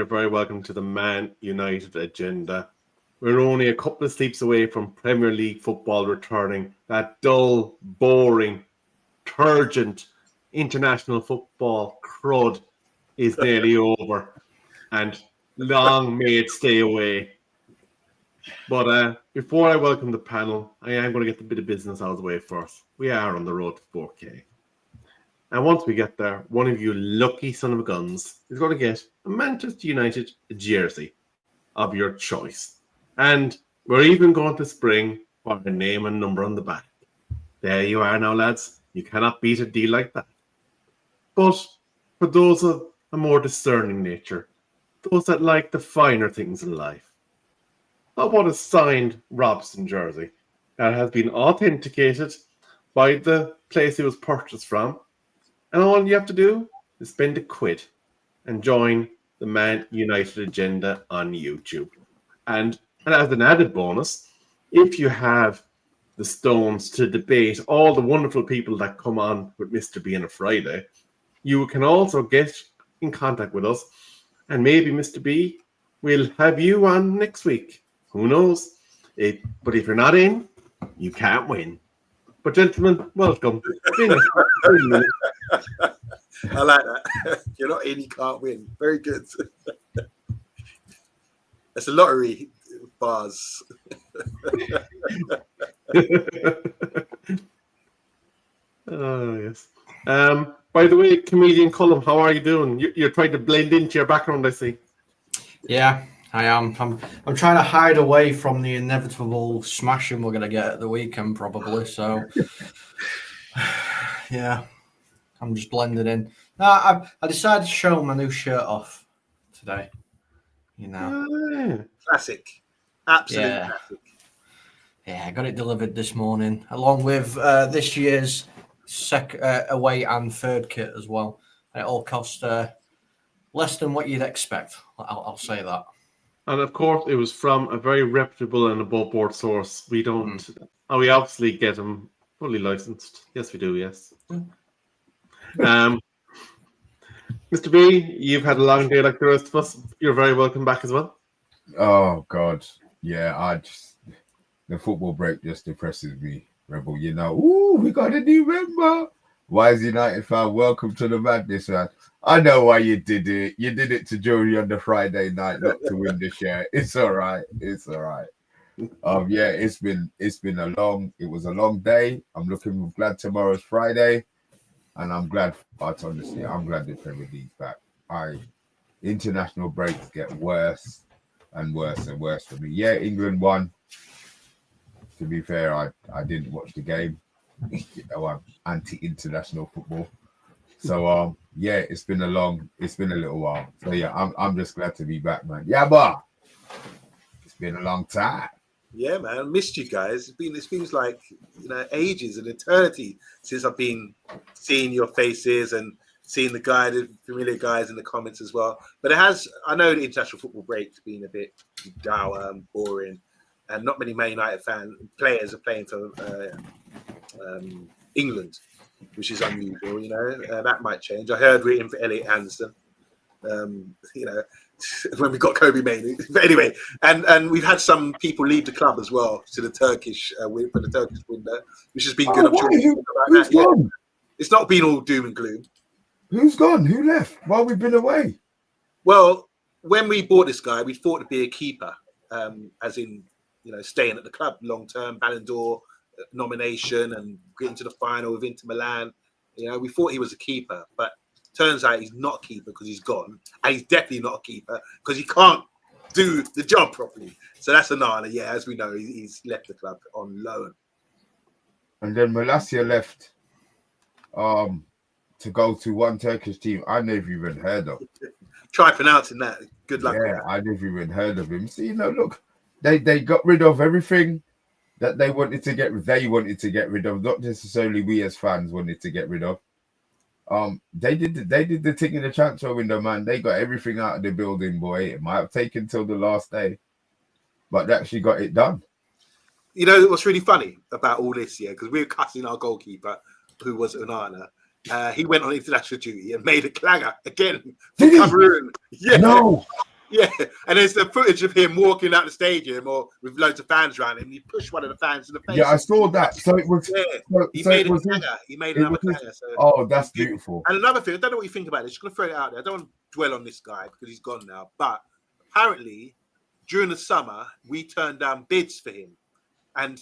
very welcome to the Man United agenda. We're only a couple of sleeps away from Premier League football returning. That dull, boring, turgent international football crud is nearly over, and long may it stay away. But before I welcome the panel, I am going to get the bit of business out of the way first. We are on the road to 4K. And once we get there, one of you lucky son of a guns is going to get a Manchester United jersey of your choice. And we're even going to spring for a name and number on the back. There you are now, lads. You cannot beat a deal like that. But for those of a more discerning nature, those that like the finer things in life, how about a signed Robson jersey that has been authenticated by the place it was purchased from? And all you have to do is spend £1 and join the Man United agenda on YouTube. And as an added bonus, if you have the stones to debate all the wonderful people that come on with Mr. B on a Friday, you can also get in contact with us. And maybe, Mr. B, we'll have you on next week. Who knows? But if you're not in, you can't win. But gentlemen, welcome. I like that. You're not in, you can't win. Very good. That's a lottery bars. Oh, yes. By the way, comedian Colm, how are you doing? You're trying to blend into your background, I see. Yeah, I am. I'm trying to hide away from the inevitable smashing we're going to get at the weekend, probably. So, yeah, I'm just blending in. No, I decided to show my new shirt off today. You know, classic, absolute yeah. classic. Yeah, I got it delivered this morning, along with this year's away and third kit as well. And it all cost less than what you'd expect. I'll say that. And of course, it was from a very reputable and above board source. We don't. We obviously get them fully licensed. Yes, we do. Yes. Mr. B, you've had a long day like the rest of us. You're very welcome back as well. Oh God, yeah. The football break just depresses me, Rebel. You know, we got a new member. Wise United fan, welcome to the madness, man. I know why you did it. You did it to Jory on the Friday night, not to win the share. It's all right. It's all right. Yeah, it was a long day. I'm glad tomorrow's Friday, and I'm glad. But honestly, I'm glad the Premier League's back. International breaks get worse and worse and worse for me. Yeah, England won. To be fair, I didn't watch the game. I'm anti-international football. So yeah, it's been a little while. So yeah, I'm just glad to be back, man. Yeah, but it's been a long time. Yeah, man, I missed you guys. It seems like ages, an eternity since I've been seeing your faces and seeing the familiar guys in the comments as well. But I know the international football break's been a bit dour and boring, and not many Man United players are playing for England, which is unusual. That might change. I heard we're in for Elliot Anderson. When we got Kobe Mainoo. But anyway, and we've had some people leave the club as well to the Turkish for the Turkish window, which has been good. Who's gone? It's not been all doom and gloom. Who's gone? Who left while we've been away? Well, when we bought this guy, we thought to be a keeper, as in staying at the club long term, Ballon d'Or nomination, and getting to the final with Inter Milan. We thought he was a keeper, but turns out he's not a keeper because he's gone, and he's definitely not a keeper because he can't do the job properly. So that's Onana. Yeah, as we know, he's left the club on loan. And then Malacia left to go to one Turkish team I never even heard of. Try pronouncing that. Good luck. Yeah, I never even heard of him. So, look, they got rid of everything that they wanted to get rid of, not necessarily we as fans wanted to get rid of. They did the thing in the transfer window, man. They got everything out of the building, boy. It might have taken till the last day, but they actually got it done. What's really funny about all this, because we were cussing our goalkeeper, who was Onana. He went on international duty and made a clanger again for Cameroon. Yeah. No. Yeah, and there's the footage of him walking out the stadium or with loads of fans around him. He pushed one of the fans in the face. Yeah, I saw that. So it was. Yeah, he So made it a was. clanger. He made It another was. clanger. So. Oh, that's beautiful. And another thing, I don't know what you think about it. Just going to throw it out there. I don't want to dwell on this guy because he's gone now. But apparently, during the summer, we turned down bids for him, and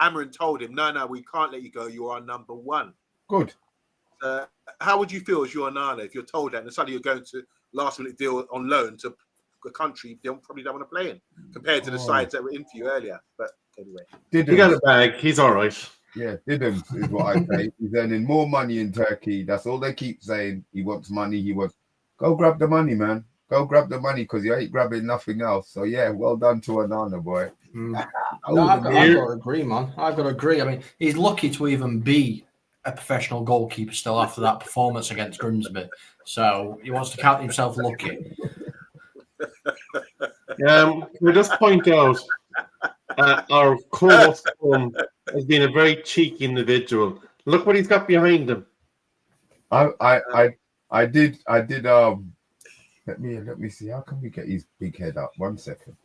Amrin told him, "No, we can't let you go. You are number one." Good. How would you feel as your Nana if you're told that and suddenly you're going to last minute deal on loan to a country you probably don't want to play in compared to the sides that were in for you earlier? But anyway, He got a bag. He's all right. Yeah, Diddums is what I say. He's earning more money in Turkey. That's all they keep saying. He wants money. Go grab the money, man. Go grab the money because you ain't grabbing nothing else. So yeah, well done to Onana, boy. No, I've got to agree, man. I've got to agree. I mean, he's lucky to even be a professional goalkeeper still after that performance against Grimsby. So he wants to count himself lucky. We just point out our co-host has been a very cheeky individual. Look what he's got behind him. I did let me see. How can we get his big head up? 1 second.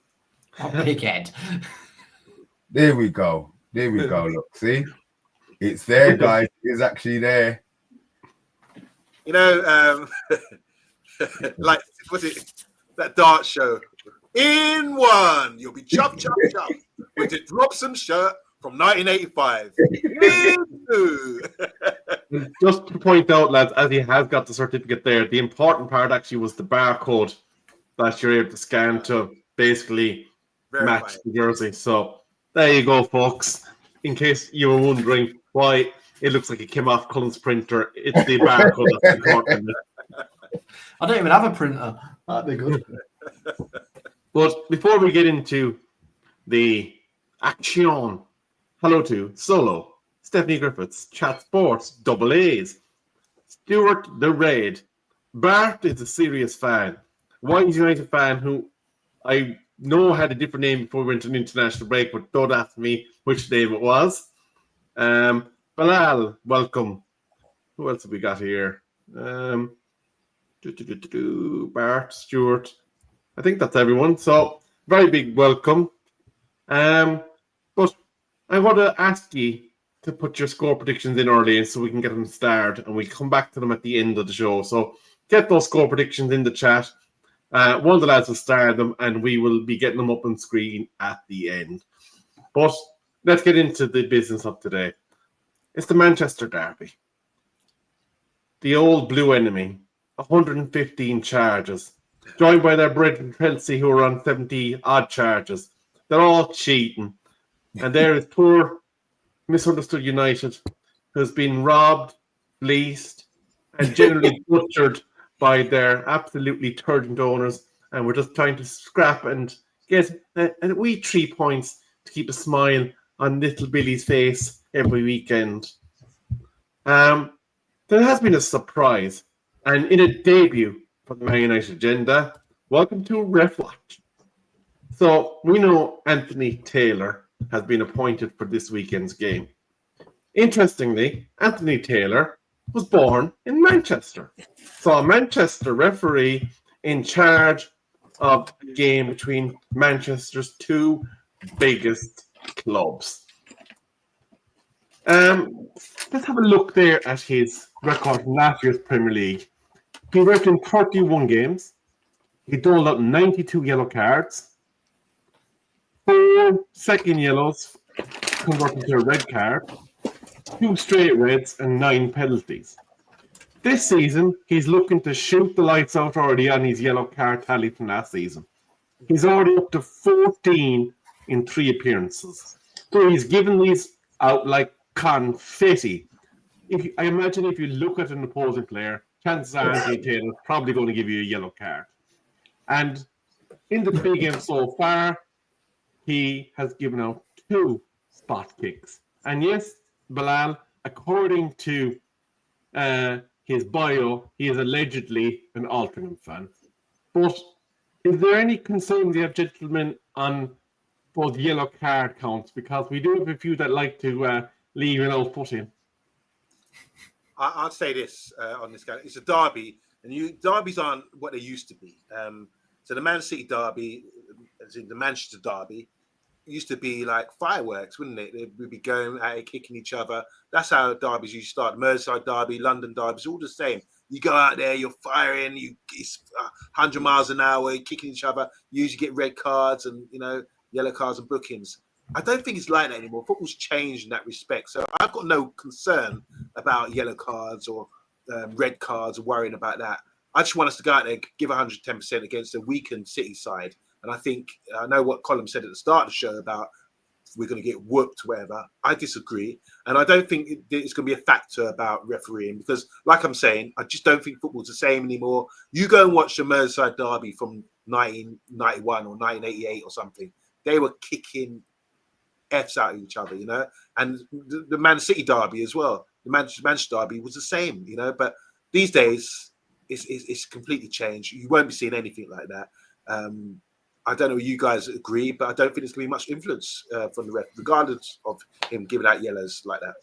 Big head. There we go. Look, see? It's there, guys. It's actually there. You know, like, what's it? That dart show. In one, you'll be chop with the Dropsome shirt from 1985. In two. Just to point out, lads, as he has got the certificate there, the important part actually was the barcode that you're able to scan to basically match the jersey. So there you go, folks. In case you were wondering why it looks like it came off Cullen's printer, it's the barcode that's important. I don't even have a printer. That'd be good. But before we get into the action, hello to Solo, Stephanie Griffiths, Chat Sports, Double A's, Stuart the Red, Bart is a serious fan, Wines United fan who I know had a different name before we went to an international break, but don't ask me which name it was. Bilal, welcome. Who else have we got here? Bart, Stuart. I think that's everyone. So, very big welcome. But I want to ask you to put your score predictions in early so we can get them started and we come back to them at the end of the show. So, get those score predictions in the chat. One of the lads will start them and we will be getting them up on screen at the end. But let's get into the business of today. It's the Manchester Derby. The old blue enemy. 115 charges. Joined by their brethren Chelsea, who are on 70 odd charges. They're all cheating. And there is poor, misunderstood United, who's been robbed, fleeced, and generally butchered by their absolutely turgid owners. And we're just trying to scrap and get a wee 3 points to keep a smile on little Billy's face every weekend. There has been a surprise. And in a debut for the Man United agenda, welcome to Ref Watch. So we know Anthony Taylor has been appointed for this weekend's game. Interestingly, Anthony Taylor was born in Manchester. So a Manchester referee in charge of the game between Manchester's two biggest clubs. Let's have a look there at his record from last year's Premier League. He worked in 31 games. He doled out 92 yellow cards, 4 second yellows converted to a red card, 2 straight reds, and 9 penalties. This season, he's looking to shoot the lights out already on his yellow card tally from last season. He's already up to 14 in 3 appearances. So he's given these out like confetti. I imagine if you look at an opposing player, chances are Anthony Taylor is probably going to give you a yellow card. And in the 3 games so far, he has given out 2 spot kicks. And yes, Bilal, according to his bio, he is allegedly an Altrincham fan. But is there any concerns you have, gentlemen, on both yellow card counts? Because we do have a few that like to leave an old foot in. I'll say this on this guy. It's a derby, and derbies aren't what they used to be. So the Man City derby, as in the Manchester derby, used to be like fireworks, wouldn't it? They would be going at it, kicking each other. That's how derbies used to start. Merseyside derby, London derby, it's all the same. You go out there, you're firing, it's 100 miles an hour, you're kicking each other. You usually get red cards and, yellow cards and bookings. I don't think it's like that anymore. Football's changed in that respect. So I've got no concern about yellow cards or red cards or worrying about that. I just want us to go out there and give 110% against a weakened City side. And I know what Colin said at the start of the show about we're going to get whooped, whatever. I disagree. And I don't think it's going to be a factor about refereeing because, like I'm saying, I just don't think football's the same anymore. You go and watch the Merseyside derby from 1991 or 1988 or something. They were kicking F's out of each other, and the Man City derby as well. The Manchester derby was the same, but these days it's completely changed. You won't be seeing anything like that. I don't know if you guys agree, but I don't think there's going to be much influence from the ref, regardless of him giving out yellows like that.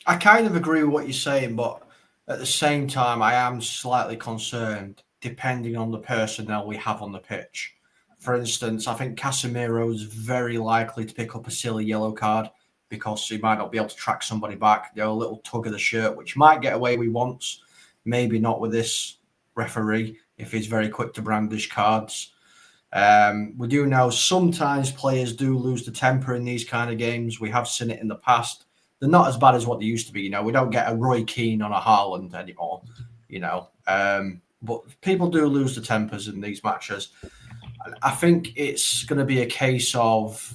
I kind of agree with what you're saying, but at the same time, I am slightly concerned depending on the personnel we have on the pitch. For instance, I think Casemiro is very likely to pick up a silly yellow card because he might not be able to track somebody back. A little tug of the shirt, which might get away with once, maybe not with this referee if he's very quick to brandish cards. We do know sometimes players do lose the temper in these kind of games. We have seen it in the past. They're not as bad as what they used to be. We don't get a Roy Keane on a Haaland anymore, but people do lose the tempers in these matches. I think it's going to be a case of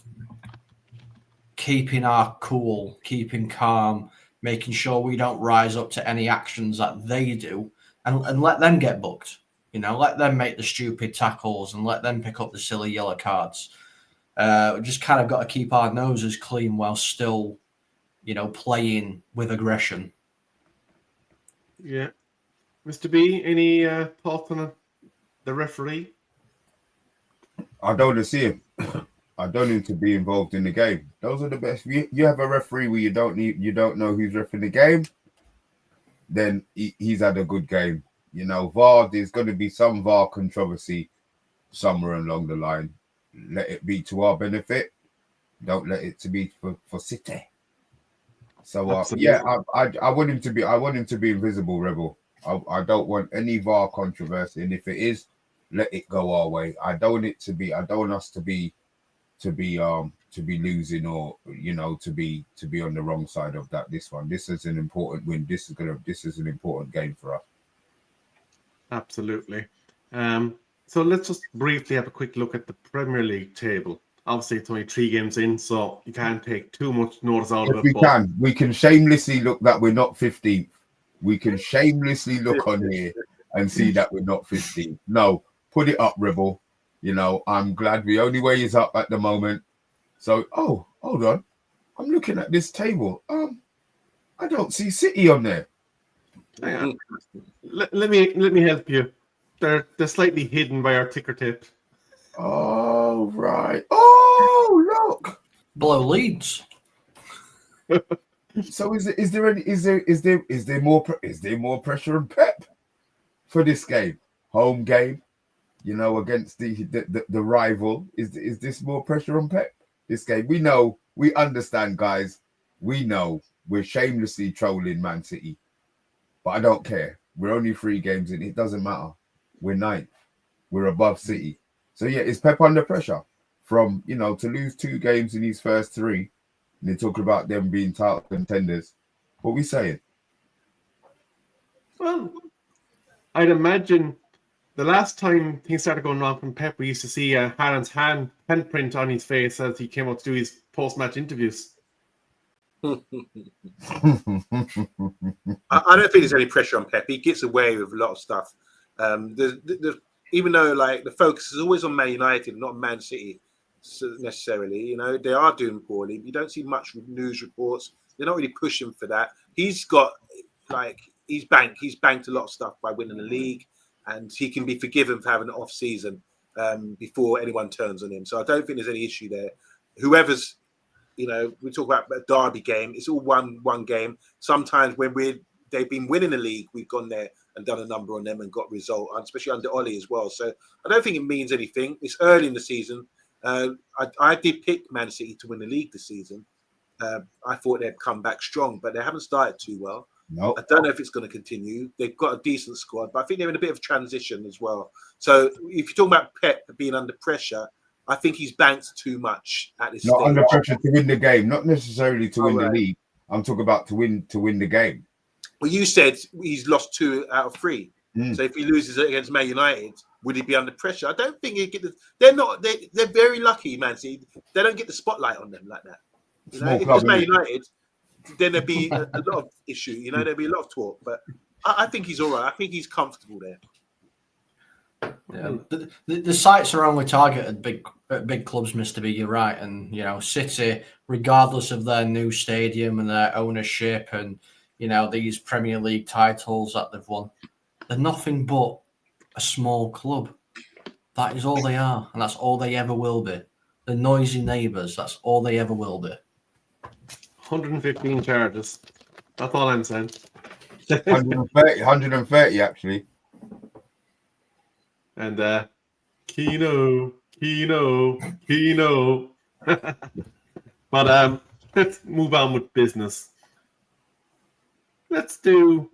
keeping our cool, keeping calm, making sure we don't rise up to any actions that they do and let them get booked. Let them make the stupid tackles and let them pick up the silly yellow cards. We just kind of got to keep our noses clean while still, playing with aggression. Yeah. Mr. B, any thoughts on the referee? I don't want to see him. I don't need to be involved in the game. Those are the best. You have a referee where you don't know who's refereeing the game, then he's had a good game. VAR, there's going to be some VAR controversy somewhere along the line. Let it be to our benefit. Don't let it to be for City. So I want him to be. I want him to be invisible, Rebel. I don't want any VAR controversy, and if it is, let it go our way. I don't want it to be. I don't want us to be losing or to be on the wrong side of that. This is an important win. This is an important game for us. Absolutely. So let's just briefly have a quick look at the Premier League table. Obviously, it's only 3 games in, so you can't take too much notice out of it. We can shamelessly look that we're not 15th. We can shamelessly look on here and see that we're not 15th. No, put it up, Rebel. I'm glad the only way is up at the moment. So, hold on. I'm looking at this table. I don't see City on there. Hang on. Let me help you. They're slightly hidden by our ticker tape. Oh right. Oh look. Below Leeds. So is there more pressure on Pep for this game? Home game, against the rival. Is this more pressure on Pep? This game, we understand, guys. We know we're shamelessly trolling Man City, but I don't care. We're only 3 games in. It doesn't matter. We're 9th. We're above City. So yeah, is Pep under pressure from to lose 2 games in his first 3? And they talk about them being title contenders. What are we saying? Well, I'd imagine the last time things started going wrong from Pep, we used to see Haaland's handprint on his face as he came out to do his post-match interviews. I don't think there's any pressure on Pep. He gets away with a lot of stuff. Even though the focus is always on Man United, not Man City necessarily. They are doing poorly. You don't see much news reports. They're not really pushing for that. He's got he's banked a lot of stuff by winning the league, and he can be forgiven for having an off season before anyone turns on him. So I don't think there's any issue there. Whoever's we talk about a derby game. It's all one game. Sometimes when they've been winning the league, we've gone there and done a number on them and got result, and especially under Ollie as well. So I don't think it means anything. It's early in the season. I did pick Man City to win the league this season. I thought they'd come back strong, but they haven't started too well. No, I don't know if it's going to continue. They've got a decent squad, but I think they're in a bit of transition as well. So if you're talking about Pep being under pressure, I think he's banked too much at this not stage. under pressure to win the game, not necessarily to win right. the league. I'm talking about to win the game. Well, you said he's lost 2 out of 3. Mm. So if he loses against Man United, would he be under pressure? I don't think he'd get the. They're not. They're very lucky, Man City. They don't get the spotlight on them like that. You know, Small if it club, was Man innit? United, then there'd be a lot of issue. You know, there'd be a lot of talk. But I think he's all right. I think he's comfortable there. Yeah, the sights are only targeted big clubs, Mr. B. You're right, and you know, City, regardless of their new stadium and their ownership, and you know these Premier League titles that they've won, they're nothing but a small club. That is all they are, and that's all they ever will be. The noisy neighbours. That's all they ever will be. 115 charges. That's all I'm saying. 130 actually. And Kino. But let's move on with business. Let's do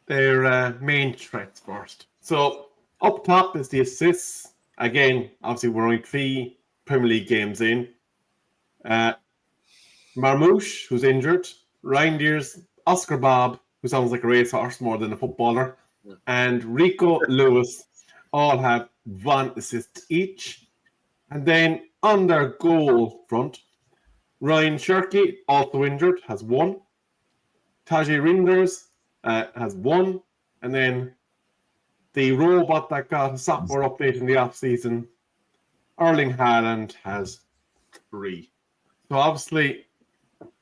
their main threats first. So up top is the assists. Again, obviously we're only 3 Premier League games in. Marmoush, who's injured. Reindeers, Oscar Bob, who sounds like a racehorse more than a footballer, and Rico Lewis all have 1 assist each. And then on their goal front, Ryan Shirky, also injured, has 1. Taji Rinders has 1. And then the robot that got a software update in the off-season, Erling Haaland, has 3. So obviously,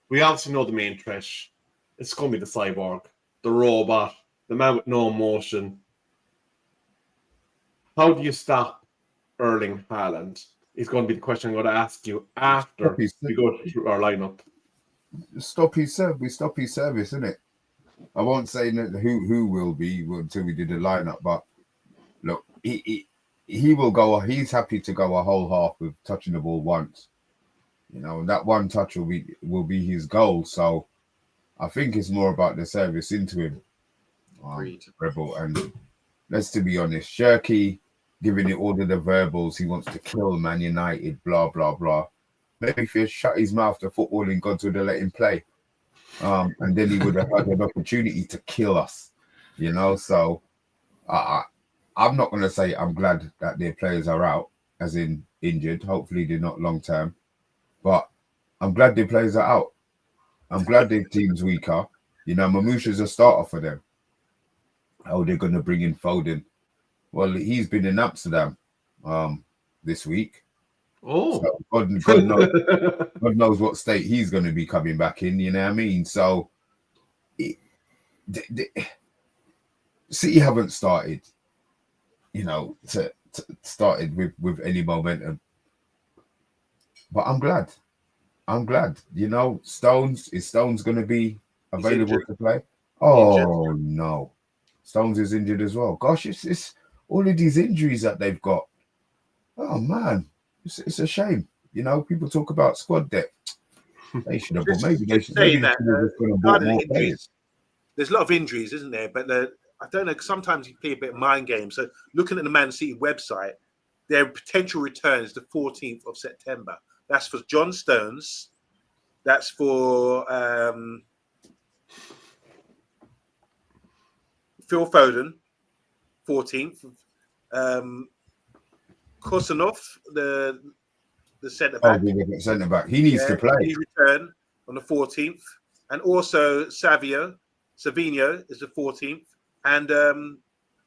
we obviously know the main threat. It's going to be the cyborg, the robot, the man with no emotion. How do you stop Erling Haaland? Is going to be the question I'm going to ask you after we go through our lineup. Stop his service. We stop his service, isn't it? I won't say who will be until we do the lineup, but look, he will go. He's happy to go a whole half with touching the ball once. You know, and that one touch will be his goal. So I think it's more about the service into him, Rebel. And let's to be honest, Shirky giving it all of the verbals. He wants to kill Man United. Blah blah blah. Maybe if he shut his mouth to footballing gods would have let him play, and then he would have had an opportunity to kill us. You know, so I'm not going to say I'm glad that their players are out, as in injured. Hopefully they're not long term. But I'm glad their players are out. I'm glad their team's weaker. You know, Mamouche's a starter for them. Oh, they're going to bring in Foden. Well, he's been in Amsterdam this week. Oh. So God knows what state he's going to be coming back in. You know what I mean? So, City haven't started, you know, started with any momentum. But I'm glad. You know, is Stones going to be available to play? Oh, no. Stones is injured as well. Gosh, it's all of these injuries that they've got. Oh, man. It's a shame. You know, people talk about squad depth. They should have. Maybe they should have bought more players. There's a lot of injuries, isn't there? But I don't know. Sometimes you play a bit of mind game. So looking at the Man City website, their potential return is the 14th of September. That's for John Stones. That's for Phil Foden, 14th. Kosanov, the centre back. Oh, centre back. He needs to play. He return on the 14th, and also Savinho is the 14th, and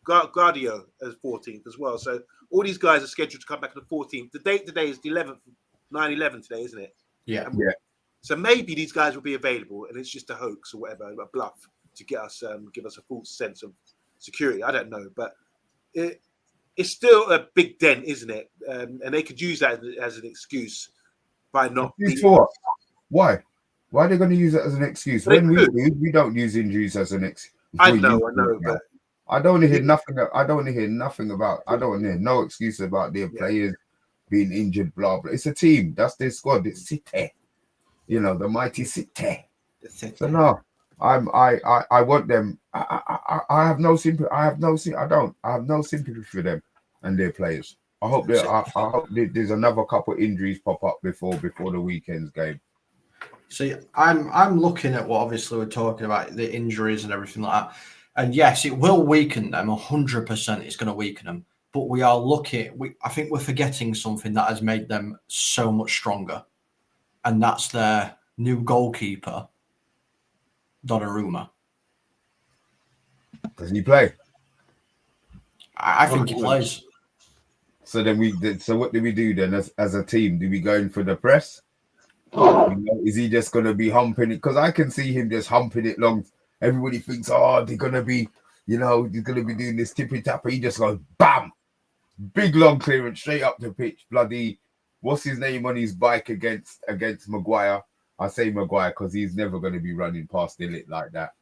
Guardiola is 14th as well. So all these guys are scheduled to come back on the 14th. The date today is the 11th, 9/11 today, isn't it? Yeah. So maybe these guys will be available, and it's just a hoax or whatever, a bluff to get us, give us a false sense of security. I don't know, but it's still a big dent, isn't it? And they could use that as an excuse by not. For what? Why? Why are they going to use it as an excuse? When we don't use injuries as an excuse. I Before you know, talk now. but I don't want to hear nothing. I don't want to hear nothing about. I don't want to hear no excuse about their players being injured. Blah blah. It's a team. That's their squad. It's City. You know, the mighty City. So no, I want them. I have no sympathy. I have no sympathy for them and their players. I hope there's another couple of injuries pop up before the weekend's game. See, I'm looking at what obviously we're talking about, the injuries and everything like that. And yes, it will weaken them. 100% it's going to weaken them. But we are looking. I think we're forgetting something that has made them so much stronger, and that's their new goalkeeper, Donnarumma. Does he play? I think he plays. So then so what do we do then as a team? Do we go in for the press? You know, is he just going to be humping it? Because I can see him just humping it long. Everybody thinks, oh, they're going to be, he's going to be doing this tippy tapper. He just goes, bam, big long clearance straight up the pitch. Bloody, what's his name on his bike against Maguire? I say Maguire because he's never going to be running past Illit like that,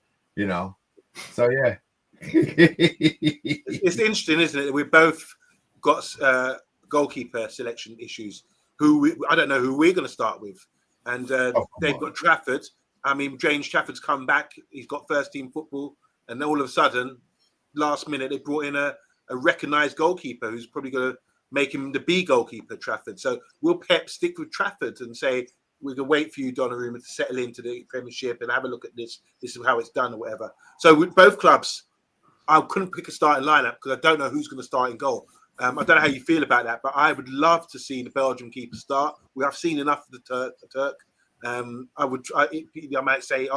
So yeah, it's interesting, isn't it? We've both got goalkeeper selection issues. I don't know who we're going to start with. And they've got Trafford. I mean, James Trafford's come back. He's got first team football. And all of a sudden, last minute, they brought in a recognised goalkeeper who's probably going to make him the B goalkeeper, Trafford. So will Pep stick with Trafford and say, we're going to wait for you, Donnarumma, to settle into the Premiership and have a look at this. This is how it's done or whatever. So with both clubs, I couldn't pick a starting lineup because I don't know who's going to start in goal. I don't know how you feel about that, but I would love to see the Belgian keeper start. We have seen enough of the Turk. I might say,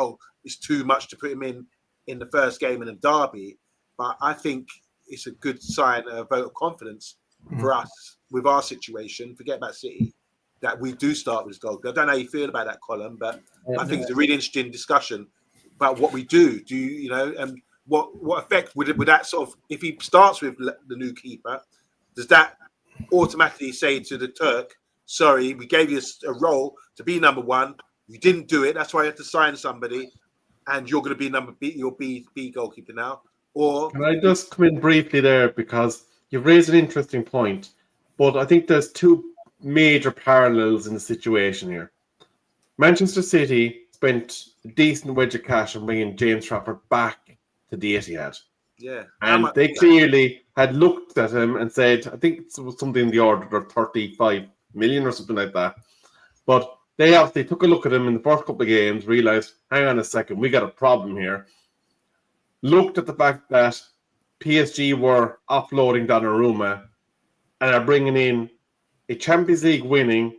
it's too much to put him in the first game in a derby, but I think it's a good sign, a vote of confidence for us with our situation. Forget about City, that we do start with his goal. I don't know how you feel about that, Colin, but I think it's a really interesting discussion about what we do. And what effect would that sort of, if he starts with the new keeper, does that automatically say to the Turk, sorry, we gave you a role to be number one. You didn't do it. That's why you have to sign somebody, and you're going to be number B. You're B goalkeeper now. Or can I just come in briefly there, because you've raised an interesting point, but I think there's two major parallels in the situation here. Manchester City spent a decent wedge of cash on bringing James Trafford back to the Etihad. Yeah, and they clearly had looked at him and said, I think it was something in the order of 35 million or something like that. But they obviously took a look at him in the first couple of games, realized, hang on a second, we got a problem here. Looked at the fact that PSG were offloading Donnarumma and are bringing in a Champions League winning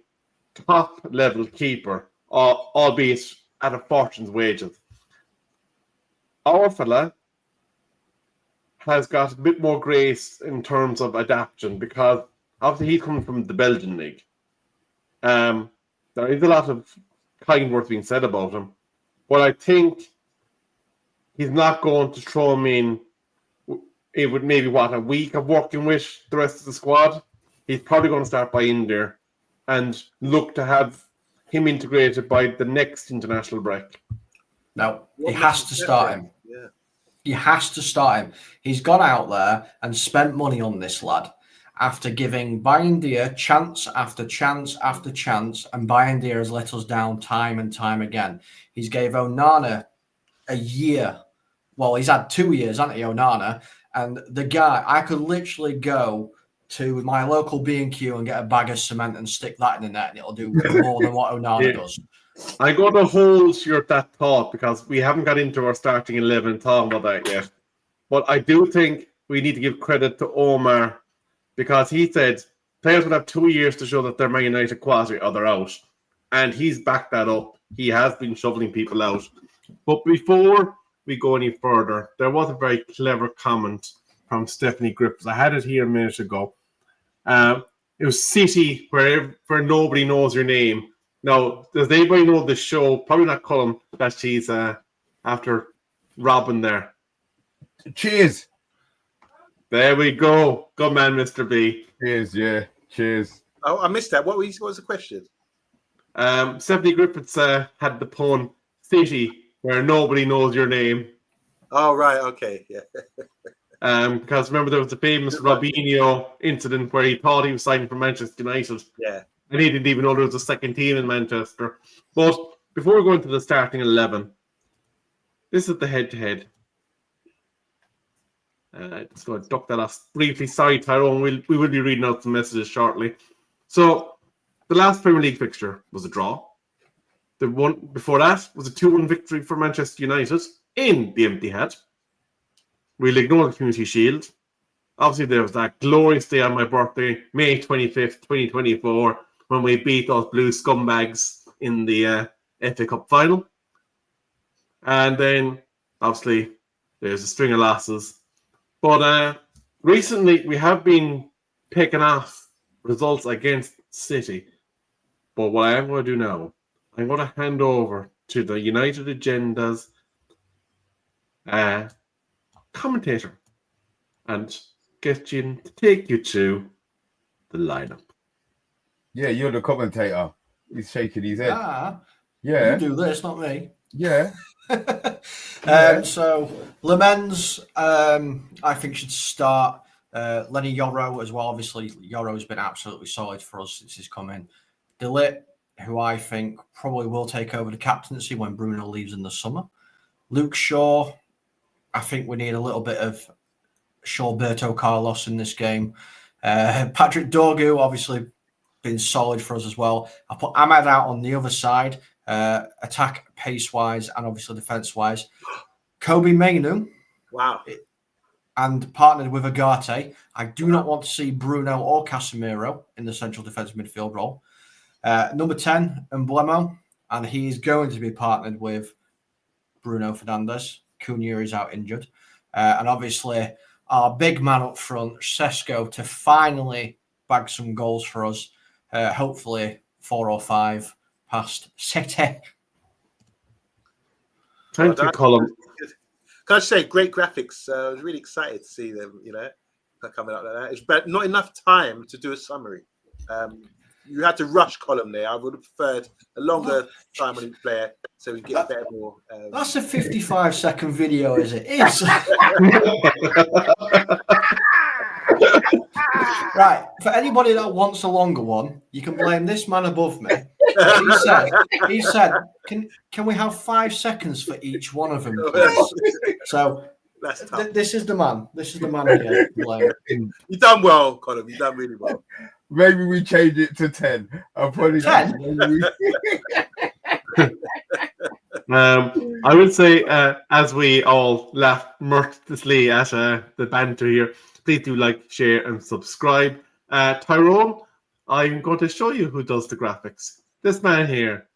top level keeper, albeit at a fortune's wages. Our fella has got a bit more grace in terms of adaptation, because obviously he's coming from the Belgian league. There is a lot of kind words being said about him, but I think he's not going to throw him in. It would maybe a week of working with the rest of the squad. He's probably going to start by in there and look to have him integrated by the next international break. No, he has to start him. Yeah. He has to start him. He's gone out there and spent money on this lad after giving Bayindir chance after chance after chance, and Bayindir has let us down time and time again. He's gave Onana a year. Well, he's had 2 years, hasn't he, Onana? And the guy, I could literally go to my local B&Q and get a bag of cement and stick that in the net, and it'll do more than what Onana does. I got to hold that thought, because we haven't got into our starting 11 and talking about that yet. But I do think we need to give credit to Omar, because he said players would have 2 years to show that they're Man United quality or they're out. And he's backed that up. He has been shoveling people out. But before we go any further, there was a very clever comment from Stephanie Griffiths. I had it here a minute ago. It was City, where nobody knows your name. Now, does anybody know the show? Probably not Colin, that she's after Robin there. Cheers. There we go. Good man, Mr. B. Cheers, yeah. Cheers. Oh, I missed that. What was the question? Stephanie Griffiths had the pun, City, where nobody knows your name. Oh, right. Okay. Yeah. Because remember there was the famous Robinho incident where he thought he was signing for Manchester United. Yeah. And he didn't even know there was a second team in Manchester. But before we go into the starting 11, this is the head-to-head. Just going to duck that off briefly. Sorry, Tyrone. We will be reading out some messages shortly. So, the last Premier League fixture was a draw. The one before that was a 2-1 victory for Manchester United in the empty head. We'll ignore the Community Shield. Obviously, there was that glorious day on my birthday, May 25th, 2024, when we beat those blue scumbags in the FA Cup final. And then, obviously, there's a string of losses. But recently, we have been picking off results against City. But what I am going to do now, I'm going to hand over to the United Agenda's commentator and get you to take you to the lineup. Yeah, you're the commentator. He's shaking his head. You do this, not me. Yeah. So Lemens, I think should start. Lenny Yoro as well. Obviously, Yoro's been absolutely solid for us since he's come in. De Ligt, who I think probably will take over the captaincy when Bruno leaves in the summer. Luke Shaw, I think we need a little bit of Shawberto Carlos in this game. Patrick Dorgu, obviously, been solid for us as well. I put Ahmad out on the other side, attack pace-wise and obviously defence-wise. Kobe Mainu. Wow. And partnered with Agate. I do not want to see Bruno or Casemiro in the central defensive midfield role. Number 10, Emblemo, and he is going to be partnered with Bruno Fernandes. Cunha is out injured. And obviously, our big man up front, Sesko, to finally bag some goals for us. Hopefully, 4 or 5 past City. Thank you, Colin. Can I just say, great graphics. I was really excited to see them, coming out like that. But not enough time to do a summary. You had to rush Colin there. I would have preferred a longer time on each player so we get a bit more. That's a 55-second video, is it? Is. Right. For anybody that wants a longer one, you can blame this man above me. He said, can we have 5 seconds for each one of them, please? So this is the man. This is the man here. You've done well, Colin. You've done really well. Maybe we change it to 10. Apologies. 10? I would say, as we all laugh mirthlessly at the banter here, please do like, share, and subscribe. Tyrone, I'm going to show you who does the graphics. This man here,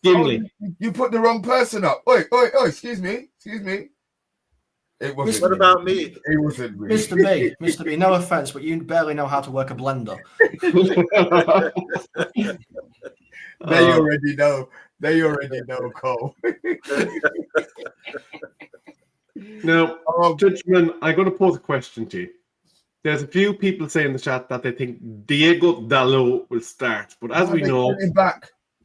Gimli. Oh, you put the wrong person up. Oi, excuse me. It wasn't. What about me? It wasn't me. Mr. B, no offense, but you barely know how to work a blender. They already know. They already know, Cole. Now, gentlemen, I'm going to pose a question to you. There's a few people saying in the chat that they think Diego Dalot will start, but as we know,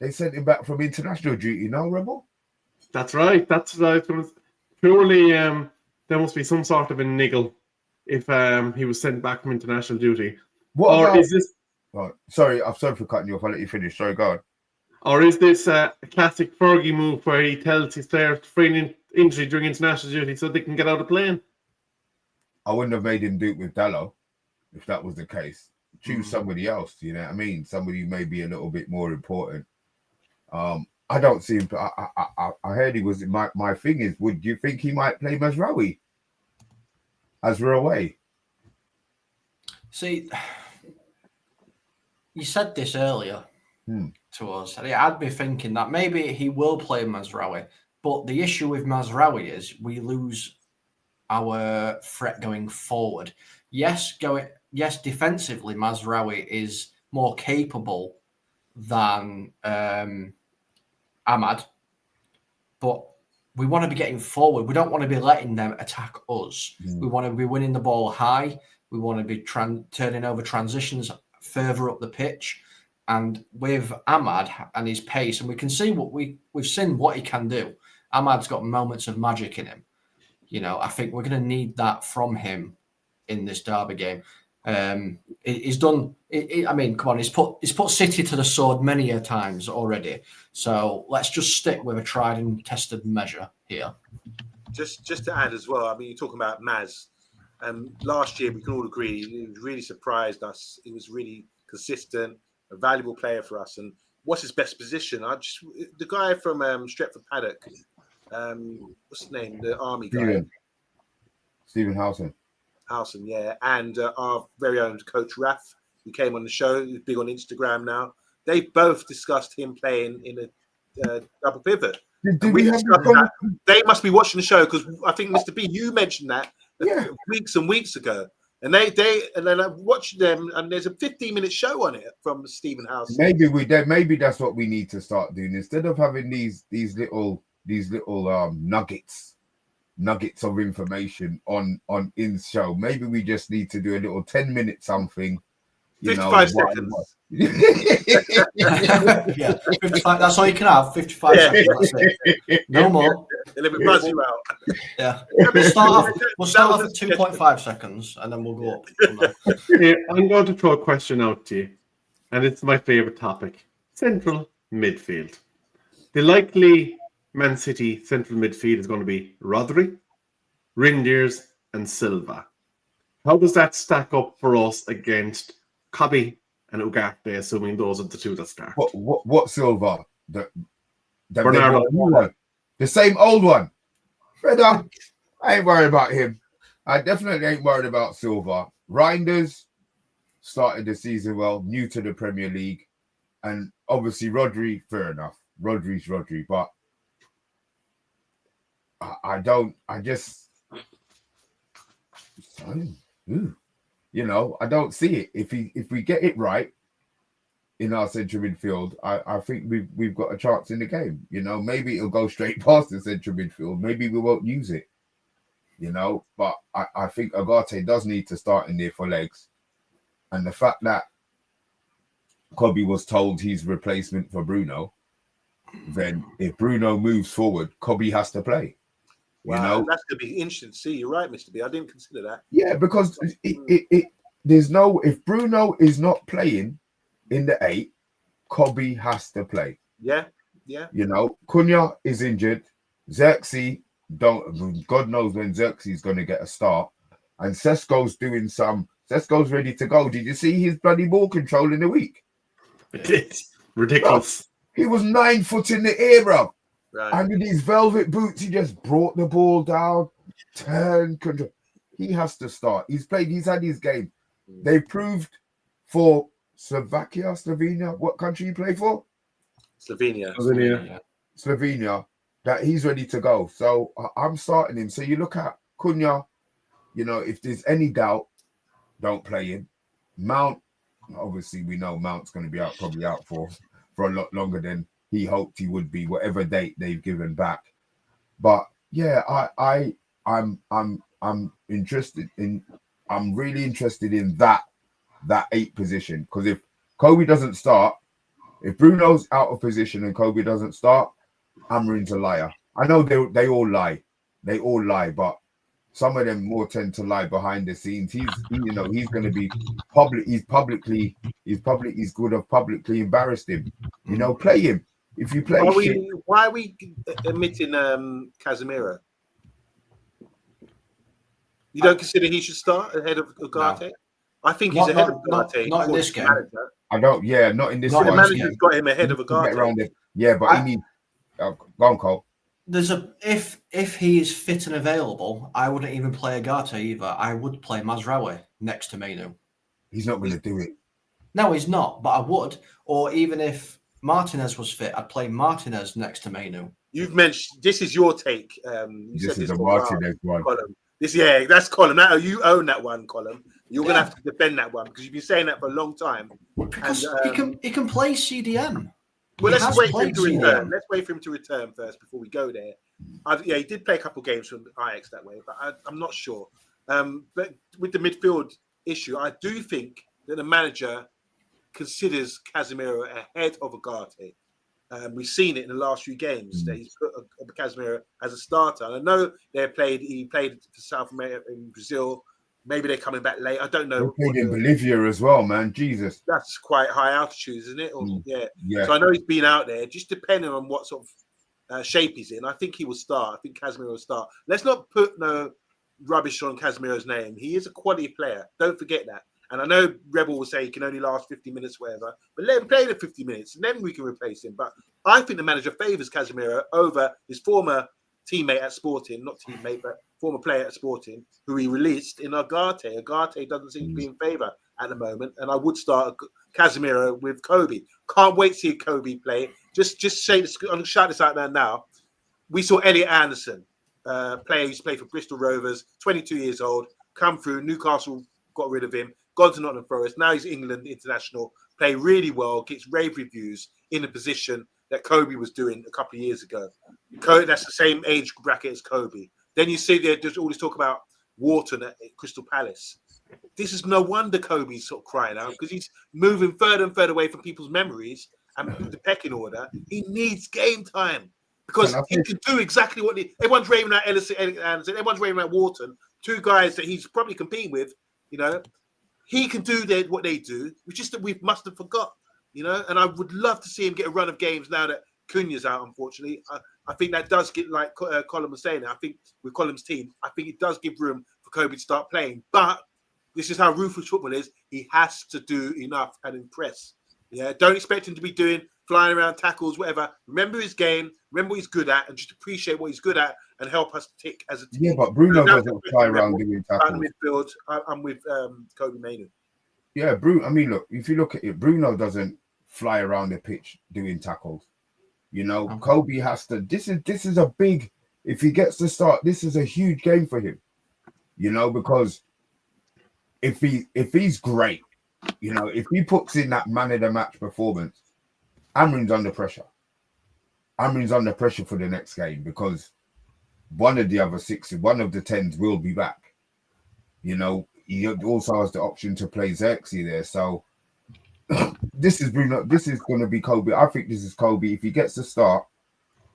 they sent him back from international duty. No, Rebel. That's right. Purely, there must be some sort of a niggle if he was sent back from international duty. Is this? Oh, sorry, I'm sorry for cutting you off. I'll let you finish. Sorry, go on. Or is this a classic Fergie move where he tells his players to feign injury during international duty so they can get out of playing? I wouldn't have made him do it with Dalot if that was the case. Choose somebody else, you know what I mean? Somebody who may be a little bit more important. I don't see him. I heard he was. My thing is, would you think he might play Mazraoui as we're away? See, you said this earlier to us. I'd be thinking that maybe he will play Mazraoui, but the issue with Mazraoui is we lose our threat going forward. Yes, defensively, Mazraoui is more capable than Ahmad, but we want to be getting forward. We don't want to be letting them attack us. We want to be winning the ball high. We want to be turning over transitions further up the pitch. And with Ahmad and his pace, and we can see we've seen what he can do. Ahmad's got moments of magic in him. I think we're going to need that from him in this derby game. He's done. I mean, come on, he's put City to the sword many a times already. So let's just stick with a tried and tested measure here. Just to add as well, I mean, you're talking about Maz. Last year, we can all agree, he really surprised us. He was really consistent, a valuable player for us. And what's his best position? The guy from Stretford Paddock, what's his name? The army guy. Stephen Howson, yeah. And our very own coach Raf, who came on the show, who's big on Instagram now. They both discussed him playing in a double pivot. They must be watching the show because I think Mr. B, you mentioned that weeks and weeks ago, and then I watched them, and there's a 15-minute show on it from Stephen House. Maybe that's what we need to start doing instead of having these little nuggets of information on in show. Maybe we just need to do a little 10-minute something. 55 seconds. Yeah, 55. That's all you can have. 55 seconds. That's it. No more. And then we buzz you out. Yeah. We'll start off at 2.5 seconds, and then we'll go up from there. Yeah, I'm going to throw a question out to you, and it's my favorite topic: central midfield. The likely Man City central midfield is going to be Rodri, Rindiers, and Silva. How does that stack up for us against Kobe and Ugarte, assuming those are the two that start? What Silva? Bernardo. The same old one. Brother, I ain't worried about him. I definitely ain't worried about Silva. Reinders started the season well, new to the Premier League. And obviously Rodri, fair enough. Rodri's Rodri, but I don't see it. If we get it right in our central midfield, I think we've got a chance in the game. Maybe it'll go straight past the central midfield. Maybe we won't use it. But I think Ugarte does need to start in there for legs. And the fact that Kobe was told he's replacement for Bruno, then if Bruno moves forward, Kobe has to play. Wow, that's going to be interesting to see. You're right, Mr. B. I didn't consider that. Yeah, because if Bruno is not playing in the 8, Kobe has to play. Yeah. Cunha is injured. Xerxes, God knows when Xerxes is going to get a start. And Sesko's ready to go. Did you see his bloody ball control in the week? It's ridiculous. Bro, he was 9 foot in the air, bro. Right. And with his velvet boots, he just brought the ball down, turned control. He has to start. He's had his game. They proved for Slovenia, what country you play for? Slovenia, that he's ready to go. So I'm starting him. So you look at Cunha, if there's any doubt, don't play him. Mount, obviously we know Mount's going to be probably out for a lot longer than he hoped he would be, whatever date they've given back. But yeah, I'm really interested in that 8 position, because if Kobe doesn't start, if Bruno's out of position and Kobe doesn't start, Amarin's a liar. I know they all lie, but some of them more tend to lie behind the scenes. He's going to be public. He's publicly embarrassed him. Play him. If you play, why are we admitting Casemiro? You don't consider he should start ahead of Ugarte? No. I think he's ahead of Ugarte. Not in this game. Manager. I don't. Yeah, not in this one. The manager's got him ahead of Ugarte. Yeah, but he needs. Go on, Cole. If he is fit and available, I wouldn't even play Ugarte either. I would play Mazraoui next to Mainu. He's not going to do it. No, he's not. But I would. Or even if Martinez was fit, I'd play Martinez next to Mainu. You've mentioned this is your take. This is the Martinez one. Column. That's Colin. You own that one, Colin. You're going to have to defend that one because you've been saying that for a long time. Because he can play CDM. Well, let's wait for him to return. Let's wait for him to return first before we go there. He did play a couple of games from Ajax that way, but I'm not sure. But with the midfield issue, I do think that the manager considers Casemiro ahead of Ugarte. We've seen it in the last few games that he's put Casemiro as a starter. And I know he played for South America in Brazil. Maybe they're coming back late. I don't know. They played in Bolivia as well, man. Jesus. That's quite high altitude, isn't it? Or, Yeah. So I know he's been out there. Just depending on what sort of shape he's in, I think he will start. I think Casemiro will start. Let's not put no rubbish on Casemiro's name. He is a quality player. Don't forget that. And I know Rebel will say he can only last 50 minutes, whatever, but let him play the 50 minutes and then we can replace him. But I think the manager favours Casemiro over his former teammate at Sporting, not teammate, but former player at Sporting, who he released in Agate. Agate doesn't seem to be in favour at the moment. And I would start Casemiro with Kobe. Can't wait to see Kobe play. Just say this, I'm going to shout this out there now. We saw Elliot Anderson, player who's played for Bristol Rovers, 22 years old, come through. Newcastle got rid of him. Gone to Nottingham Forest. Now he's England international. Play really well. Gets rave reviews in a position that Kobe was doing a couple of years ago. That's the same age bracket as Kobe. Then you see there's all this talk about Wharton at Crystal Palace. This is no wonder Kobe's sort of crying out because he's moving further and further away from people's memories and the pecking order. He needs game time because he can do exactly what everyone's raving at Elliot Anderson. Everyone's raving at Wharton. Two guys that he's probably competing with, you know. He can do what they do. It's just that we must have forgot, you know. And I would love to see him get a run of games now that Cunha's out, unfortunately. I think that does get, like Colin was saying, I think with Colin's team, I think it does give room for Kobe to start playing. But this is how ruthless football is. He has to do enough and impress. Yeah, don't expect him to be flying around tackles, whatever. Remember his game, remember what he's good at, and just appreciate what he's good at and help us tick as a team. Yeah, but Bruno doesn't fly around doing tackles. Midfield, I'm with Kobe Mainoo. Yeah, Bruno. I mean, look, if you look at it, Bruno doesn't fly around the pitch doing tackles. You know, Kobe has to. This is a big. If he gets to start, this is a huge game for him. You know, because if he's great, you know, if he puts in that man of the match performance, Amrin's under pressure. Amrin's under pressure for the next game because one of the other 10s will be back. You know, he also has the option to play Xerxes there. So this is Bruno. This is going to be Kobe. I think this is Kobe. If he gets the start,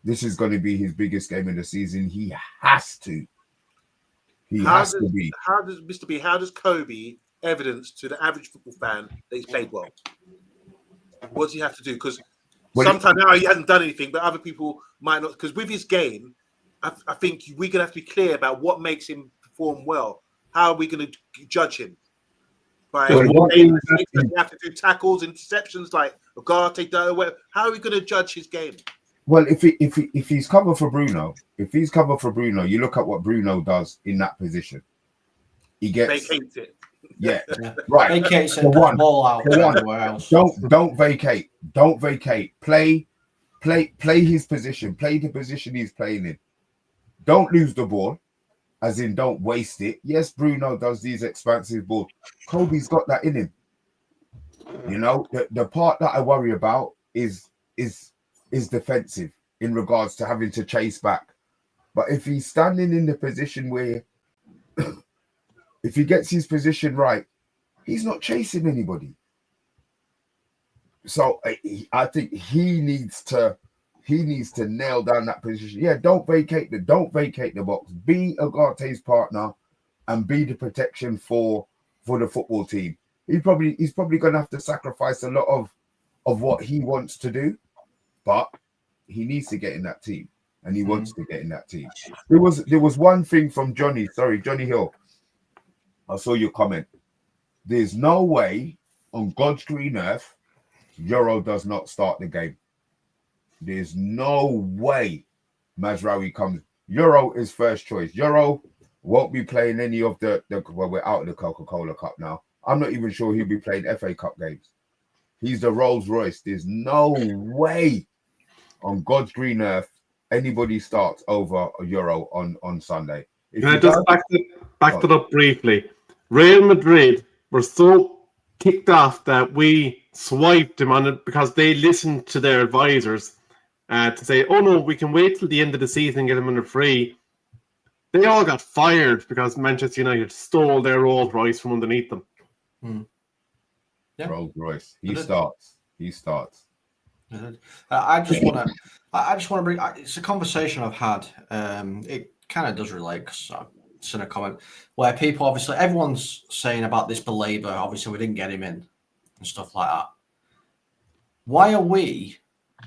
this is going to be his biggest game of the season. He has to. How does Kobe evidence to the average football fan that he's played well? What does he have to do? Because sometimes now he hasn't done anything, but other people might not. Because with his game, I think we're going to have to be clear about what makes him perform well. How are we going to judge him? By you have to do tackles, interceptions like Agate, how are we going to judge his game? Well, if he's covered for Bruno, you look at what Bruno does in that position. He vacates it. Yeah, right. Vacates it. Ball out. Don't vacate. Don't vacate. Play his position. Play the position he's playing in. Don't lose the ball, as in don't waste it. Yes, Bruno does these expansive balls. Kobe's got that in him. You know, the part that I worry about is defensive in regards to having to chase back. But if he's standing in the position where, if he gets his position right, he's not chasing anybody. So I think he needs to nail down that position. Yeah, don't vacate the box. Be Agate's partner and be the protection for the football team. He's probably going to have to sacrifice a lot of what he wants to do, but he needs to get in that team, and he wants to get in that team. There was one thing from Johnny Hill. I saw your comment. There's no way on God's green earth Euro does not start the game. There's no way Mazraoui comes. Euro is first choice. Euro won't be playing any of the we're out of the Coca-Cola Cup now. I'm not even sure he'll be playing FA Cup games. He's the Rolls Royce. There's no way on God's green earth anybody starts over a Euro on Sunday. Can I just back it up briefly? Real Madrid were so kicked off that we swiped them on it because they listened to their advisors to say, oh no, we can wait till the end of the season and get them under free. They all got fired because Manchester United stole their Rolls Royce from underneath them. Yeah. Rolls Royce. He starts. I just want to. I just want to bring. It's a conversation I've had. It kind of does relate because I've seen a comment where people obviously everyone's saying about this Belabor. Obviously, we didn't get him in and stuff like that. Why are we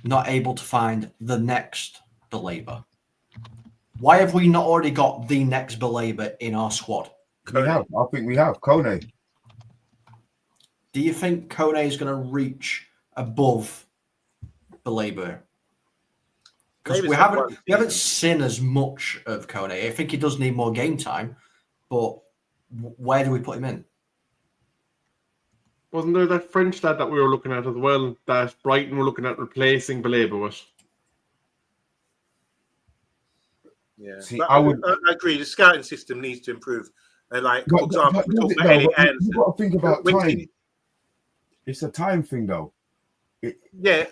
not able to find the next Belabor? Why have we not already got the next Belabor in our squad? We have. I think we have. Kone. Do you think Kone is going to reach above Belabor? Because we haven't seen as much of Kone. I think he does need more game time, but where do we put him in? Wasn't there that French lad that we were looking at as well that Brighton were looking at replacing Belabor with? Yeah, See, but I agree. The scouting system needs to improve. Like, for example, but we talk you've about Elliot Anderson. got to think about When time. It's a time thing, though. Yeah,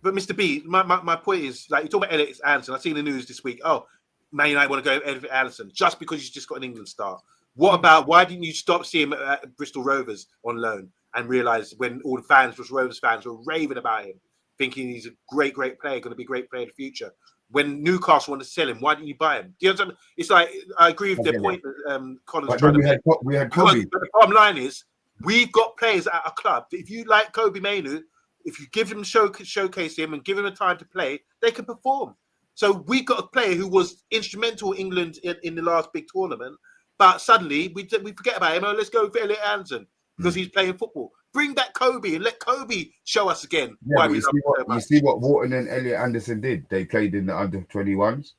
but Mr. B, my point is, like, you talk about Elliot Anderson. I've seen the news this week. Oh, Man United want to go Elliot Anderson just because he's just got an England star. What about, why didn't you stop seeing him at Bristol Rovers on loan and realise when all the fans, Bristol Rovers fans, were raving about him, thinking he's a great player, going to be a great player in the future? When Newcastle want to sell him, why didn't you buy him? Do you understand? It's like, I agree with the point that Colin's trying to make. We had Kobe. But the bottom line is, we've got players at our club that if you like Kobe Mainoo, if you give him showcase him and give him the time to play, they can perform. So we got a player who was instrumental in England in the last big tournament, but suddenly we forget about him. Oh, let's go for Elliot Anderson because he's playing football. Bring back Kobe and let Kobe show us again why we love him so much. You see what Wharton and Elliot Anderson did? They played in the under-21s.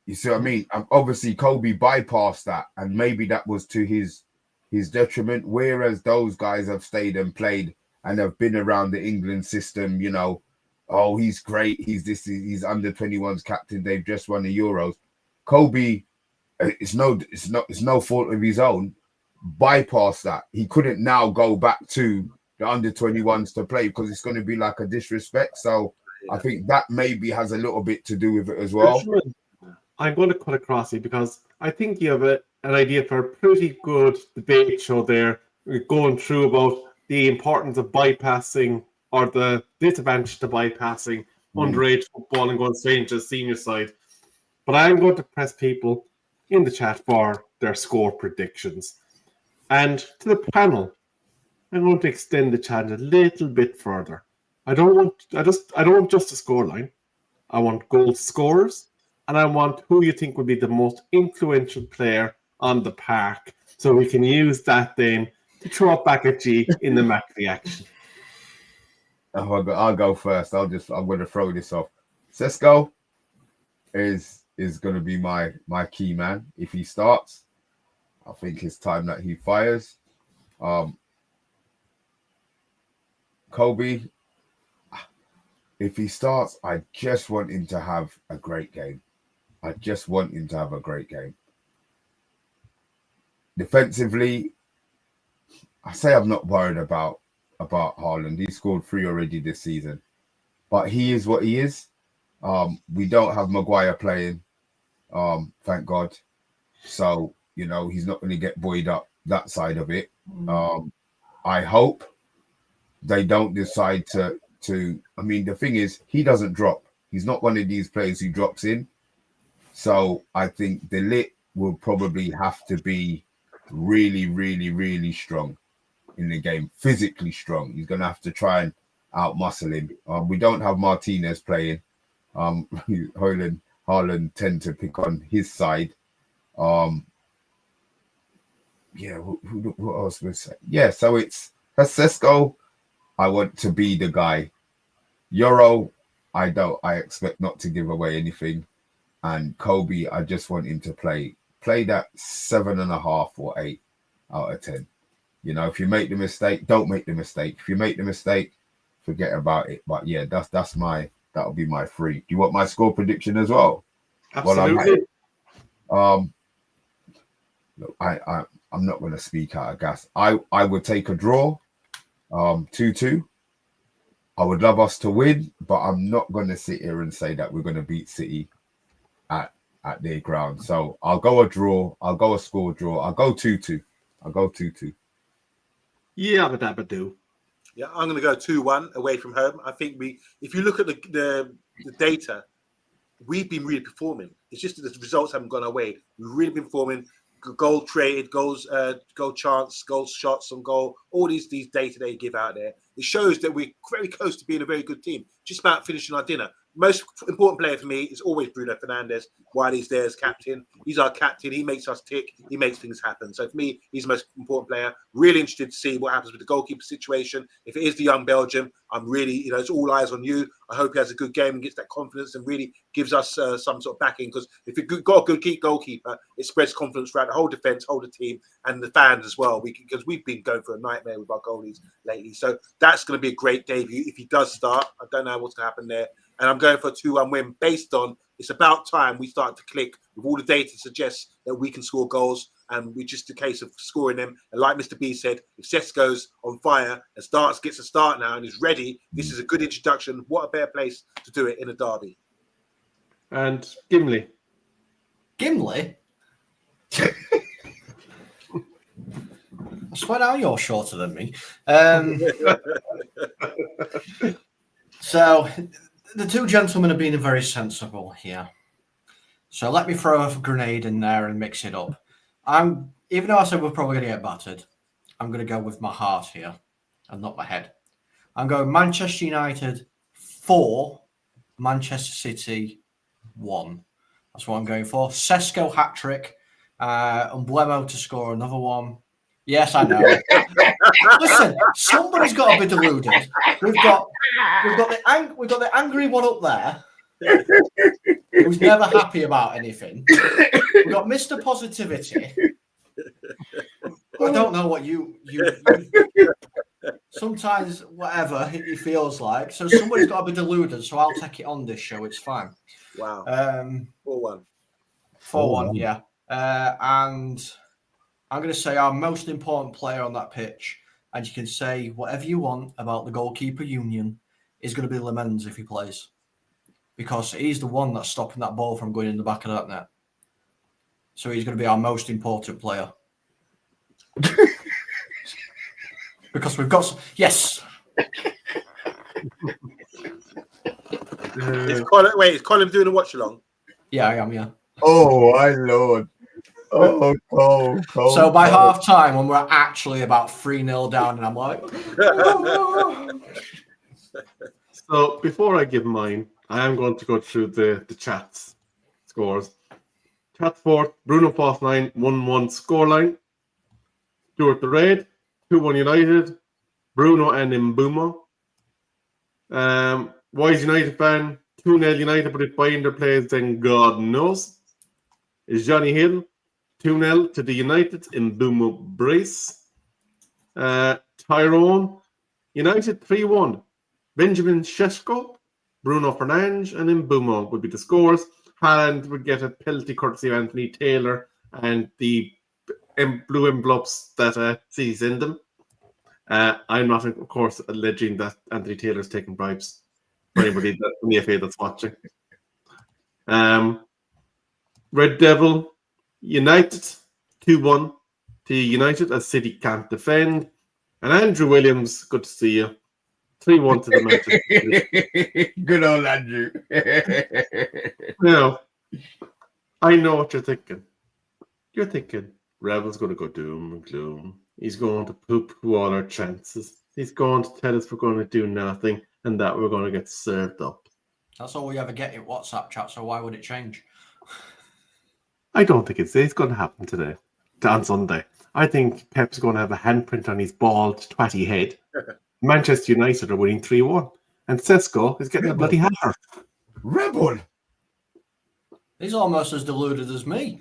You see what I mean? Obviously, Kobe bypassed that, and maybe that was to his detriment, whereas those guys have stayed and played and have been around the England system, you know. Oh, he's great. He's under-21s captain. They've just won the Euros. Kobe, it's no fault of his own. Bypass that. He couldn't now go back to the under-21s to play because it's going to be like a disrespect. So I think that maybe has a little bit to do with it as well. I'm going to cut across you because I think you have an idea for a pretty good debate show there. We're going through about the importance of bypassing or the disadvantage to bypassing underage football and going straight into the senior side. But I'm going to press people in the chat for their score predictions. And to the panel, I'm going to extend the challenge a little bit further. I don't want just a scoreline. I want goal scorers, and I want who you think would be the most influential player on the park, so we can use that then to throw it back at you in the match reaction. I'll go first. I'm going to throw this off. Sesko is going to be my key man if he starts. I think it's time that he fires. Kobe, if he starts, I just want him to have a great game. Defensively, I say I'm not worried about Haaland. He scored 3 already this season. But he is what he is. We don't have Maguire playing, thank God. So, you know, he's not going to get buoyed up that side of it. I hope they don't decide to. I mean, the thing is, he doesn't drop. He's not one of these players who drops in. So I think De Ligt will probably have to be really, really, really strong in the game, physically strong. He's going to have to try and outmuscle him. We don't have Martinez playing. Haaland tend to pick on his side. What else would I say? Yeah, so it's Sesko. I want to be the guy. Euro, I expect not to give away anything. And Kobe, I just want him to play that 7.5 or 8 out of 10. You know, if you make the mistake, don't make the mistake. If you make the mistake, forget about it. But yeah, that'll be my 3. Do you want my score prediction as well? Absolutely. Look, I'm not going to speak out of gas. I would take a draw, 2-2. I would love us to win, but I'm not going to sit here and say that we're going to beat City at their ground. So I'll go a draw. I'll go a score draw. I'll go 2-2. Yeah, but that would do. Yeah, I'm going to go 2-1 away from home. I think if you look at the data, we've been really performing. It's just that the results haven't gone our way. We've really been performing. Goal traded, goals, goal chance, goal shots on goal. All these data they give out there. It shows that we're very close to being a very good team. Just about finishing our dinner. Most important player for me is always Bruno Fernandes while he's there as captain. He's our captain. He makes us tick. He makes things happen. So for me, he's the most important player. Really interested to see what happens with the goalkeeper situation. If it is the young Belgium, I'm really, it's all eyes on you. I hope he has a good game and gets that confidence and really gives us some sort of backing. Because if you've got a good goalkeeper, it spreads confidence throughout the whole defence, whole the team, and the fans as well. Because we've been going for a nightmare with our goalies lately. So that's going to be a great debut if he does start. I don't know what's going to happen there. And I'm going for a 2-1 win based on it's about time we start to click with all the data suggests that we can score goals and we're just a case of scoring them. And like Mr. B said, if Sesko's on fire and gets a start now and is ready, this is a good introduction. What a better place to do it in a derby. And Gimli. Gimli? I swear now you're shorter than me. So the two gentlemen are being very sensible here. So let me throw a grenade in there and mix it up. Even though I said we're probably going to get battered, I'm going to go with my heart here and not my head. I'm going Manchester United 4, Manchester City 1. That's what I'm going for. Sesko hat-trick, and Blemo to score another one. Yes, I know. Listen, somebody's got to be deluded. We've got the angry one up there, who's never happy about anything. We've got Mr. Positivity. I don't know what you sometimes whatever he feels like. So somebody's got to be deluded. So I'll take it on this show. It's fine. Wow. 4-1. 4-1, yeah. And I'm going to say our most important player on that pitch, and you can say whatever you want about the goalkeeper union, is going to be Lemens if he plays. Because he's the one that's stopping that ball from going in the back of that net. So he's going to be our most important player. Because we've got... Yes! Is Colin doing a watch-along? Yeah, I am, yeah. Oh, my Lord. Oh, Cole. So by half-time, when we're actually about 3-0 down, and I'm like... So before I give mine, I am going to go through the chats scores. Chat 4, Bruno Foss 9, 1-1 scoreline. Stuart the Red, 2-1 United. Bruno and Mbeumo. Wise United fan, 2-0 United, but if Binder plays, then God knows. Is Johnny Hill, 2-0 to the United, Mbeumo brace. Tyrone, United 3-1. Benjamin Šeško, Bruno Fernandes, and Mbeumo would be the scores. Haaland would get a penalty courtesy of Anthony Taylor and the blue envelopes that sees in them. I'm not, of course, alleging that Anthony Taylor's taking bribes for anybody in the FA that's watching. Red Devil, United 2-1 to United as City can't defend. And Andrew Williams, good to see you. 3-1 to the Manchester City. Good old Andrew. Now, I know what you're thinking. You're thinking, Rebel's going to go doom and gloom. He's going to poo-poo all our chances. He's going to tell us we're going to do nothing and that we're going to get served up. That's all we ever get in WhatsApp chat, so why would it change? I don't think it's going to happen today, on Sunday. I think Pep's going to have a handprint on his bald, twatty head. Manchester United are winning 3-1. And Sesko is getting a bloody hatter. Rebel! He's almost as deluded as me.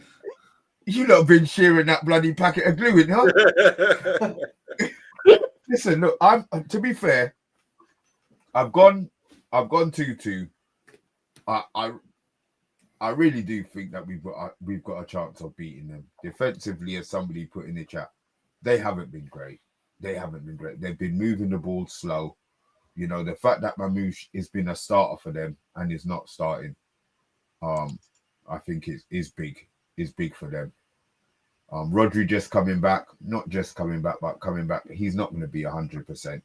You lot have been sharing that bloody packet of glue, huh? Listen, look, to be fair, I've gone 2-2. I really do think that we've got a chance of beating them. Defensively, as somebody put in the chat, they haven't been great. They've been moving the ball slow. You know, the fact that Mamouche has been a starter for them and is not starting, I think is big. Is big for them. Rodri just coming back, not just coming back, but coming back. He's not going to be 100%.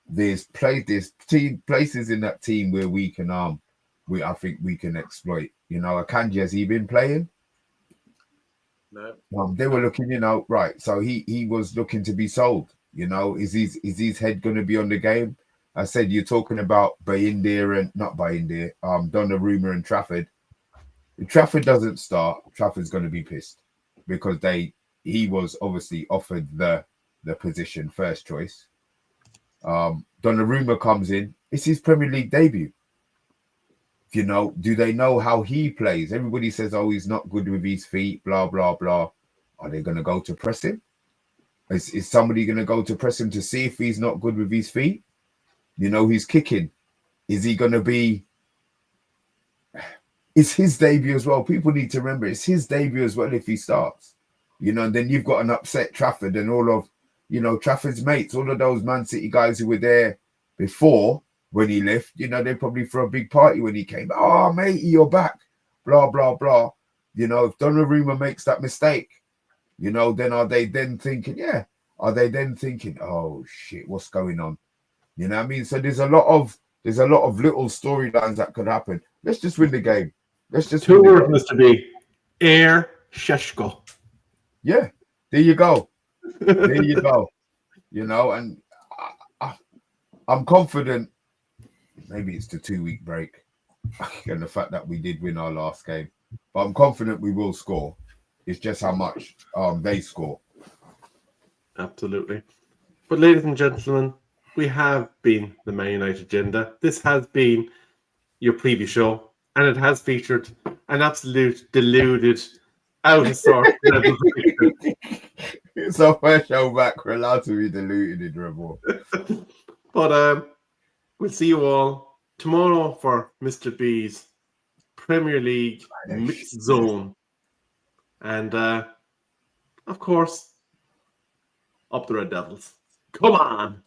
there's places in that team where we can I think we can exploit. You know, Akanji, has he been playing? No. They were looking, right. So he was looking to be sold. You know, is his head going to be on the game? I said you're talking about Bayindir and not Bayindir, Donnarumma and Trafford. If Trafford doesn't start, Trafford's going to be pissed because he was obviously offered the position first choice. Donnarumma comes in. It's his Premier League debut. You know, do they know how he plays? Everybody says, oh, he's not good with his feet, blah, blah, blah. Are they going to go to press him? Is somebody going to go to press him to see if he's not good with his feet? You know, he's kicking. Is he going to be... It's his debut as well. People need to remember it's his debut as well if he starts. You know, and then you've got an upset Trafford and all of, Trafford's mates, all of those Man City guys who were there before when he left, they probably threw a big party when he came. Oh, mate, you're back. Blah, blah, blah. If Donnarumma makes that mistake, then are they then thinking, oh, shit, what's going on? You know what I mean? So there's a lot of little storylines that could happen. Let's just win the game. Let's just Two words, Mr. B. Air Sheshko. Yeah, there you go. There you go. And I'm confident. Maybe it's the 2-week break and the fact that we did win our last game. But I'm confident we will score. It's just how much they score. Absolutely. But ladies and gentlemen, we have been the Man United Agenda. This has been your preview show, and it has featured an absolute deluded, out of sort level. It's our first show back. We're allowed to be deluded in Rebel. But we'll see you all tomorrow for Mr. B's Premier League Mixed Zone. And, of course, up the Red Devils. Come on!